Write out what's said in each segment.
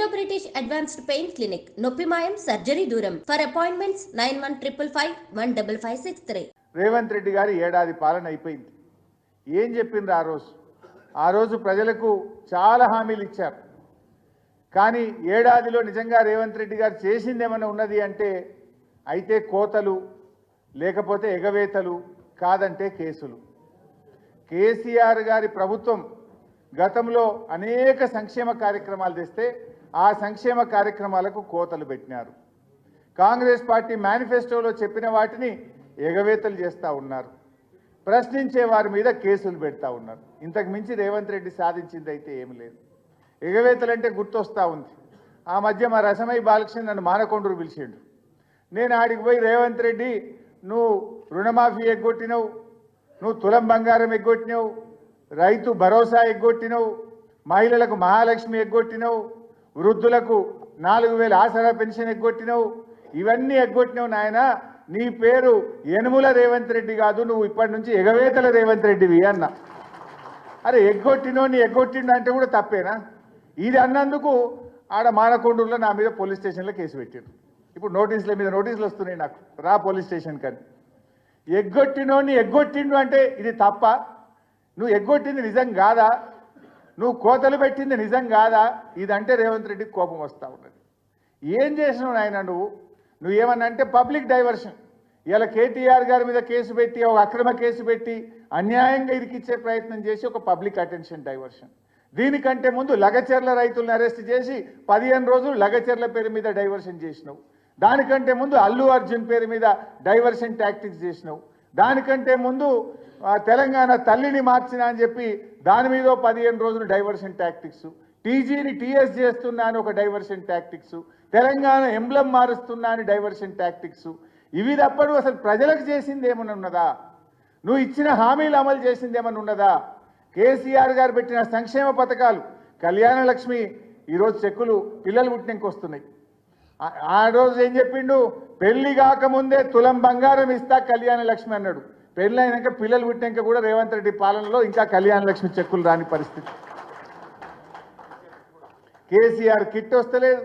Indo British advanced pain clinic నొప్పి మాయం surgery దూరం ఫర్ అపాయింట్మెంట్స్ 9155515563. రేవంత్ రెడ్డి గారి ఏడాది పాలన అయిపోయింది. ఏం చెప్పిండ్రు ఆ రోజు ప్రజలకు చాలా హామీలు ఇచ్చారు. కానీ ఏడాదిలో నిజంగా రేవంత్ రెడ్డి గారు చేసింది ఏమైనా ఉన్నది అంటే అయితే కోతలు, లేకపోతే ఎగవేతలు, కాదంటే కేసులు. కేసీఆర్ గారి ప్రభుత్వం గతంలో అనేక సంక్షేమ కార్యక్రమాలు తెస్తే ఆ సంక్షేమ కార్యక్రమాలకు కోతలు పెట్టినారు. కాంగ్రెస్ పార్టీ మేనిఫెస్టోలో చెప్పిన వాటిని ఎగవేతలు చేస్తూ ఉన్నారు. ప్రశ్నించే వారి మీద కేసులు పెడతా ఉన్నారు. ఇంతకు మించి రేవంత్ రెడ్డి సాధించింది అయితే ఏమి లేదు. ఎగవేతలు అంటే గుర్తొస్తూ ఉంది. ఆ మధ్య మా రసమయ్య బాలకృష్ణ నన్ను మానకొండూరు పిలిచిండు. నేను ఆడికి పోయి రేవంత్ రెడ్డి నువ్వు రుణమాఫీ ఎగ్గొట్టినవు, నువ్వు తులం బంగారం ఎగ్గొట్టినవు, రైతు భరోసా ఎగ్గొట్టినవు, మహిళలకు మహాలక్ష్మి ఎగ్గొట్టినవు, వృద్ధులకు 4000 ఆసరా పెన్షన్ ఎగ్గొట్టినవు, ఇవన్నీ ఎగ్గొట్టినవు నాయన. నీ పేరు యనుమల రేవంత్ రెడ్డి కాదు, నువ్వు ఇప్పటి నుంచి ఎగవేతల రేవంత్ రెడ్డివి అన్న. అరే ఎగ్గొట్టినోని ఎగ్గొట్టిండు అంటే కూడా తప్పేనా? ఇది అన్నందుకు ఆడ మానకొండూరులో నా మీద పోలీస్ స్టేషన్లో కేసు పెట్టారు. ఇప్పుడు నోటీసుల మీద నోటీసులు వస్తున్నాయి నాకు, రా పోలీస్ స్టేషన్ కానీ. ఎగ్గొట్టినోని ఎగ్గొట్టిండు అంటే ఇది తప్ప? నువ్వు ఎగ్గొట్టింది నిజం కాదా? నువ్వు కోతలు పెట్టింది నిజం కాదా? ఇదంటే రేవంత్ రెడ్డికి కోపం వస్తూ ఉన్నది. ఏం చేసినావు నాయన నువ్వేమన్నా అంటే పబ్లిక్ డైవర్షన్. ఇలా కేటీఆర్ గారి మీద కేసు పెట్టి, ఒక అక్రమ కేసు పెట్టి అన్యాయంగా ఇరికిచ్చే ప్రయత్నం చేసి ఒక పబ్లిక్ అటెన్షన్ డైవర్షన్. దీనికంటే ముందు లగచెర్ల రైతులను అరెస్ట్ చేసి 15 రోజులు లగచెర్ల పేరు మీద డైవర్షన్ చేసినావు. దానికంటే ముందు అల్లు అర్జున్ పేరు మీద డైవర్షన్ టాక్టిక్స్ చేసినావు. దానికంటే ముందు తెలంగాణ తల్లిని మార్చినా అని చెప్పి దాని మీద 15 రోజులు డైవర్షన్ టాక్టిక్స్. టీజీని టీఎస్ చేస్తున్నా అని ఒక డైవర్షన్ టాక్టిక్స్. తెలంగాణ ఎంబ్లం మారుస్తున్నా అని డైవర్షన్ టాక్టిక్స్. ఇవి తప్పడు అసలు ప్రజలకు చేసింది ఏమన్నా ఉన్నదా? నువ్వు ఇచ్చిన హామీలు అమలు చేసింది ఏమన్నా ఉన్నదా? కేసీఆర్ గారు పెట్టిన సంక్షేమ పథకాలు, కళ్యాణ లక్ష్మి ఈరోజు చెక్కులు పిల్లలు పుట్టినాక వస్తున్నాయి. ఆ రోజు ఏం చెప్పిండు? పెళ్లి కాకముందే తులం బంగారం ఇస్తా కళ్యాణ లక్ష్మి అన్నాడు. పెళ్లి అయినాక పిల్లలు పుట్టినాక కూడా రేవంత్ రెడ్డి పాలనలో ఇంకా కళ్యాణ లక్ష్మి చెక్కులు రాని పరిస్థితి. కేసీఆర్ కిట్ వస్తలేదు,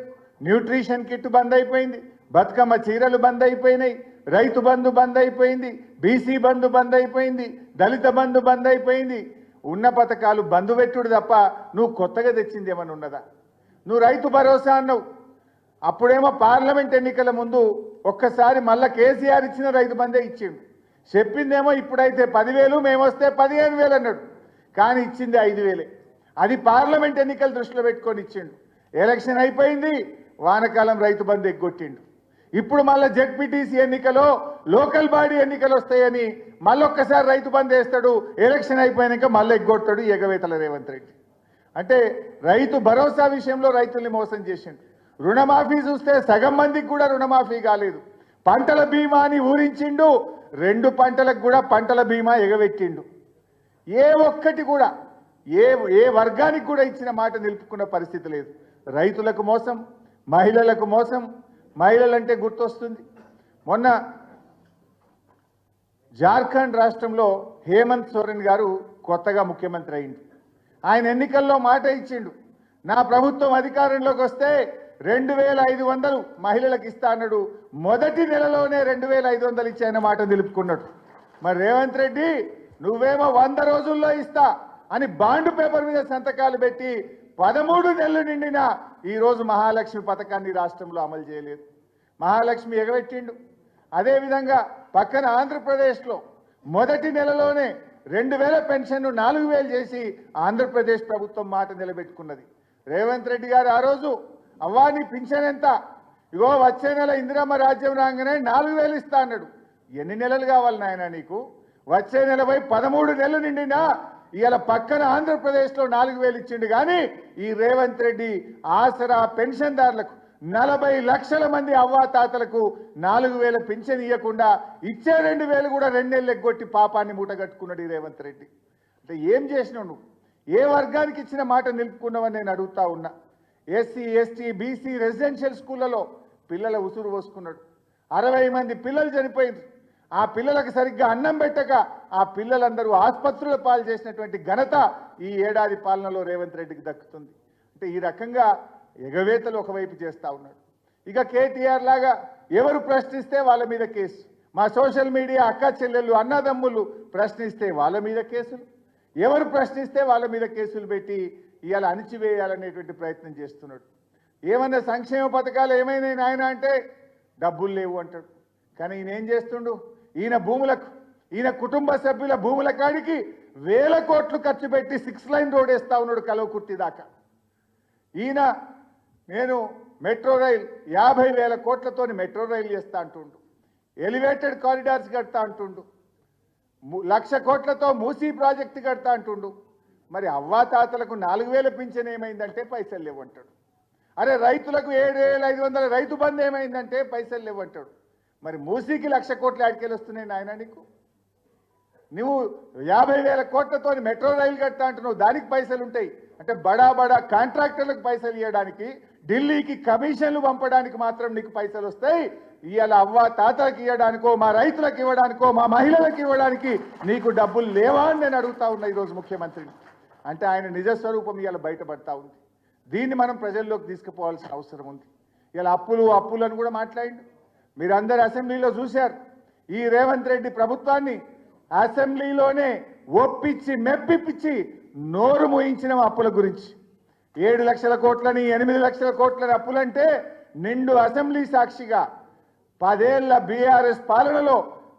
న్యూట్రిషన్ కిట్ బంద్ అయిపోయింది, బతుకమ్మ చీరలు బంద్ అయిపోయినాయి, రైతు బంధు బంద్ అయిపోయింది, బీసీ బంధు బంద్ అయిపోయింది, దళిత బంధు బంద్ అయిపోయింది. ఉన్న పథకాలు బంధు పెట్టుడు తప్ప నువ్వు కొత్తగా తెచ్చింది ఏమన్నా ఉన్నదా? నువ్వు రైతు భరోసా అన్నావు. అప్పుడేమో పార్లమెంట్ ఎన్నికల ముందు ఒక్కసారి మళ్ళా కేసీఆర్ ఇచ్చిన రైతు బందే ఇచ్చిండు. చెప్పిందేమో ఇప్పుడైతే 10,000 మేమొస్తే 15,000 అన్నాడు. కానీ ఇచ్చింది 5,000. అది పార్లమెంట్ ఎన్నికలు దృష్టిలో పెట్టుకొని ఇచ్చిండు. ఎలక్షన్ అయిపోయింది, వానకాలం రైతు బంధు ఎగ్గొట్టిండు. ఇప్పుడు మళ్ళీ జెడ్పీటీసీ ఎన్నికలో లోకల్ బాడీ ఎన్నికలు వస్తాయని మళ్ళొక్కసారి రైతు బంధు వేస్తాడు. ఎలక్షన్ అయిపోయాక మళ్ళీ ఎగ్గొడతాడు ఎగవేతల రేవంత్ రెడ్డి. అంటే రైతు భరోసా విషయంలో రైతుల్ని మోసం చేసిండు. రుణమాఫీ చూస్తే సగం మందికి కూడా రుణమాఫీ కాలేదు. పంటల బీమాని ఊరించిండు, 2 పంటలకు కూడా పంటల బీమా ఎగవెట్టిండు. ఏ ఒక్కటి కూడా ఏ వర్గానికి కూడా ఇచ్చిన మాట నిలుపుకున్న పరిస్థితి లేదు. రైతులకు మోసం, మహిళలకు మోసం. మహిళలంటే గుర్తొస్తుంది, మొన్న జార్ఖండ్ రాష్ట్రంలో హేమంత్ సోరెన్ గారు కొత్తగా ముఖ్యమంత్రి అయింది. ఆయన ఎన్నికల్లో మాట ఇచ్చిండు, నా ప్రభుత్వం అధికారంలోకి వస్తే 2,500 మహిళలకు ఇస్తా అన్నాడు. మొదటి నెలలోనే 2,500 ఇచ్చాయన్న మాట నిలుపుకున్నాడు. మరి రేవంత్ రెడ్డి నువ్వేమో 100 రోజుల్లో ఇస్తా అని బాండ్ పేపర్ మీద సంతకాలు పెట్టి 13 నెలలు నిండినా ఈరోజు మహాలక్ష్మి పథకాన్ని రాష్ట్రంలో అమలు చేయలేదు. మహాలక్ష్మి ఎగబెట్టిండు. అదేవిధంగా పక్కన ఆంధ్రప్రదేశ్లో మొదటి నెలలోనే 2,000 పెన్షన్ను 4,000 చేసి ఆంధ్రప్రదేశ్ ప్రభుత్వం మాట నిలబెట్టుకున్నది. రేవంత్ రెడ్డి గారు ఆ రోజు అవ్వా నీ పింఛన్ ఎంత? ఇగో వచ్చే నెల ఇందిరమ్మ రాజ్యం రాగానే 4,000 ఇస్తా అన్నాడు. ఎన్ని నెలలు కావాలి నాయన నీకు? వచ్చే నెలపై 13 నెలలు నిండినా ఇవాళ పక్కన ఆంధ్రప్రదేశ్లో 4,000 ఇచ్చిండు. కానీ ఈ రేవంత్ రెడ్డి ఆసరా పెన్షన్దారులకు 40 లక్షల మంది అవ్వాతాతలకు 4,000 పెన్షన్ ఇవ్వకుండా ఇచ్చే 2,000 కూడా 2 నెలలు ఎగ్గొట్టి పాపాన్ని మూటగట్టుకున్నాడు ఈ రేవంత్ రెడ్డి. అంటే ఏం చేసినావు నువ్వు? ఏ వర్గానికి ఇచ్చిన మాట నిలుపుకున్నావని నేను అడుగుతా ఉన్నా. ఎస్సీ ఎస్టీ బీసీ రెసిడెన్షియల్ స్కూళ్లలో పిల్లల ఉసురు పోసుకున్నాడు. 60 మంది పిల్లలు చనిపోయింది. ఆ పిల్లలకు సరిగ్గా అన్నం పెట్టక ఆ పిల్లలందరూ ఆసుపత్రుల పాలు చేసినటువంటి ఘనత ఈ ఏడాది పాలనలో రేవంత్ రెడ్డికి దక్కుతుంది. అంటే ఈ రకంగా ఎగవేతలు ఒకవైపు చేస్తూ ఉన్నాడు. ఇక కేటీఆర్ లాగా ఎవరు ప్రశ్నిస్తే వాళ్ళ మీద కేసు, మా సోషల్ మీడియా అక్క చెల్లెళ్ళు అన్నదమ్ములు ప్రశ్నిస్తే వాళ్ళ మీద కేసులు, ఎవరు ప్రశ్నిస్తే వాళ్ళ మీద కేసులు పెట్టి ఇవాళ అణిచివేయాలనేటువంటి ప్రయత్నం చేస్తున్నాడు. ఏమన్నా సంక్షేమ పథకాలు ఏమైనా నాయన అంటే డబ్బులు లేవు అంటాడు. కానీ ఈయన ఏం చేస్తుండు, ఈయన భూములకు, ఈయన కుటుంబ సభ్యుల భూముల కాడికి 1000 కోట్లు ఖర్చు పెట్టి 6 లైన్ రోడ్ వేస్తా ఉన్నాడు కలవకుర్తి దాకా. ఈయన నేను మెట్రో రైల్ 50,000 కోట్లతోని మెట్రో రైలు చేస్తా అంటుండు, ఎలివేటెడ్ కారిడార్స్ కడతా అంటుండు, 1,00,000 కోట్లతో మూసీ ప్రాజెక్టు కడతా అంటుండు. మరి అవ్వాతాతలకు 4,000 పింఛన్ ఏమైందంటే పైసలు లేవంటాడు. అరే రైతులకు 7,500 రైతు బంధు ఏమైందంటే పైసలు లేవంటాడు. మరి మూసీకి 1,00,000 కోట్లు ఆడికెళ్ళి వస్తున్నాయి నాయన నీకు? నువ్వు 50,000 కోట్లతో మెట్రో రైలు కడతా అంటున్నావు, దానికి పైసలు ఉంటాయి అంటే బడా బడా కాంట్రాక్టర్లకు పైసలు ఇవ్వడానికి, ఢిల్లీకి కమిషన్లు పంపడానికి మాత్రం నీకు పైసలు వస్తాయి. ఇవాళ అవ్వ తాతలకు ఇవ్వడానికో, మా రైతులకు ఇవ్వడానికో, మా మహిళలకు ఇవ్వడానికి నీకు డబ్బులు లేవా అని నేను అడుగుతా ఉన్నా ఈరోజు ముఖ్యమంత్రిని. అంటే ఆయన నిజస్వరూపం ఇవాళ బయటపడతా ఉంది. దీన్ని మనం ప్రజల్లోకి తీసుకుపోవాల్సిన అవసరం ఉంది. ఇలా అప్పులను కూడా మాట్లాడిండు. మీరందరూ అసెంబ్లీలో చూశారు. ఈ రేవంత్ రెడ్డి ప్రభుత్వాన్ని అసెంబ్లీలోనే ఒప్పించి మెప్పిపించి నోరు మూయించిన అప్పుల గురించి. 7 లక్షల కోట్లని 8 లక్షల కోట్లని అప్పులంటే నిండు అసెంబ్లీ సాక్షిగా 10 ఏళ్ల బీఆర్ఎస్ పాలనలో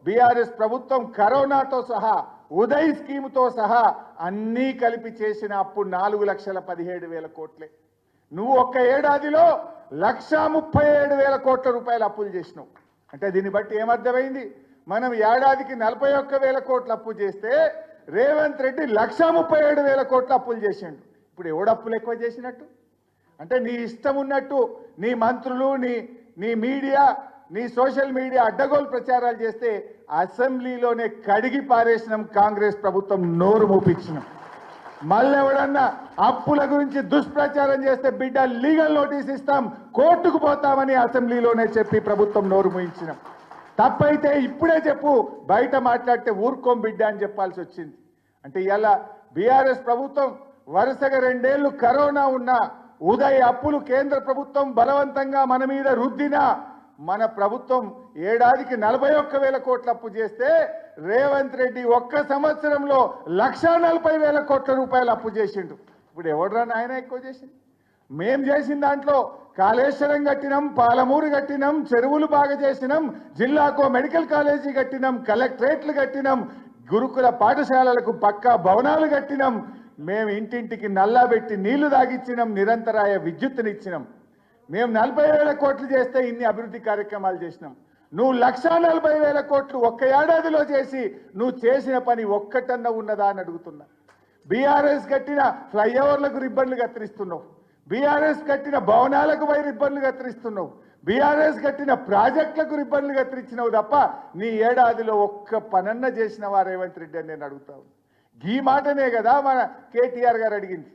బీఆర్ఎస్ ప్రభుత్వం కరోనాతో సహా, ఉదయ్ స్కీమ్తో సహా అన్నీ కలిపి చేసిన అప్పు 4,17,000 కోట్లే. నువ్వు ఒక్క ఏడాదిలో 1,37,000 కోట్ల రూపాయల అప్పులు చేసినావు. అంటే దీన్ని బట్టి ఏమర్థమైంది? మనం ఏడాదికి 41,000 కోట్ల అప్పు చేస్తే రేవంత్ రెడ్డి 1,37,000 కోట్ల అప్పులు చేసిండు. ఇప్పుడు ఎవడు అప్పులు ఎక్కువ చేసినట్టు? అంటే నీ ఇష్టం ఉన్నట్టు నీ మంత్రులు, నీ మీడియా, నీ సోషల్ మీడియా అడ్డగోలు ప్రచారాలు చేస్తే అసెంబ్లీలోనే కడిగి పారేసినాం. కాంగ్రెస్ ప్రభుత్వం నోరు మూపించినాం. మళ్ళీ ఎవడన్నా అప్పుల గురించి దుష్ప్రచారం చేస్తే బిడ్డ లీగల్ నోటీస్ ఇస్తాం, కోర్టుకు పోతామని అసెంబ్లీలోనే చెప్పి ప్రభుత్వం నోరు మూయించినాం. తప్పైతే ఇప్పుడే చెప్పు, బయట మాట్లాడితే ఊరుకోం బిడ్డ అని చెప్పాల్సి వచ్చింది. అంటే ఇలా బీఆర్ఎస్ ప్రభుత్వం వరుసగా 2 ఏళ్లు కరోనా ఉన్నా ఉదయ్ అప్పులు కేంద్ర ప్రభుత్వం బలవంతంగా మన మీద రుద్దినా మన ప్రభుత్వం ఏడాదికి 41,000 కోట్ల అప్పు చేస్తే రేవంత్ రెడ్డి ఒక్క సంవత్సరంలో 1,40,000 కోట్ల రూపాయలు అప్పు చేసిండు. ఇప్పుడు ఎవడరా నాయన ఎక్కువ చేసింది? మేం చేసిన దాంట్లో కాళేశ్వరం కట్టినాం, పాలమూరు కట్టినాం, చెరువులు బాగా చేసినాం, జిల్లాకో మెడికల్ కాలేజీ కట్టినాం, కలెక్టరేట్లు కట్టినాం, గురుకుల పాఠశాలలకు పక్కా భవనాలు కట్టినాం, మేము ఇంటింటికి నల్లా పెట్టి నీళ్లు తాగిచ్చినాం, నిరంతరాయ విద్యుత్తునిచ్చినాం. మేము 40,000 కోట్లు చేస్తే ఇన్ని అభివృద్ధి కార్యక్రమాలు చేసినాం. నువ్వు 1,40,000 కోట్లు ఒక్క ఏడాదిలో చేసి నువ్వు చేసిన పని ఒక్కటన్నా ఉన్నదా అని అడుగుతున్నా. బీఆర్ఎస్ కట్టిన ఫ్లైఓవర్లకు రిబ్బన్లు కత్తిరిస్తున్నావు, బీఆర్ఎస్ కట్టిన భవనాలకు రిబ్బన్లు కత్తిరిస్తున్నావు, బీఆర్ఎస్ కట్టిన ప్రాజెక్టులకు రిబ్బన్లు కత్తిరించినావు తప్ప నీ ఏడాదిలో ఒక్క పనన్న చేసినవా రేవంత్ రెడ్డి అని నేను అడుగుతావు. ఈ మాటనే కదా మన కేటీఆర్ గారు అడిగింది.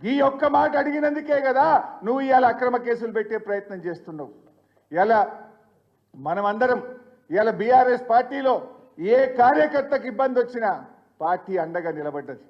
ఈ ఒక్క మాట అడిగినందుకే కదా నువ్వు ఇవాళ అక్రమ కేసులు పెట్టే ప్రయత్నం చేస్తున్నావు. ఇలా మనమందరం ఇవాళ బీఆర్ఎస్ పార్టీలో ఏ కార్యకర్తకు ఇబ్బంది వచ్చినా పార్టీ అండగా నిలబడ్డది.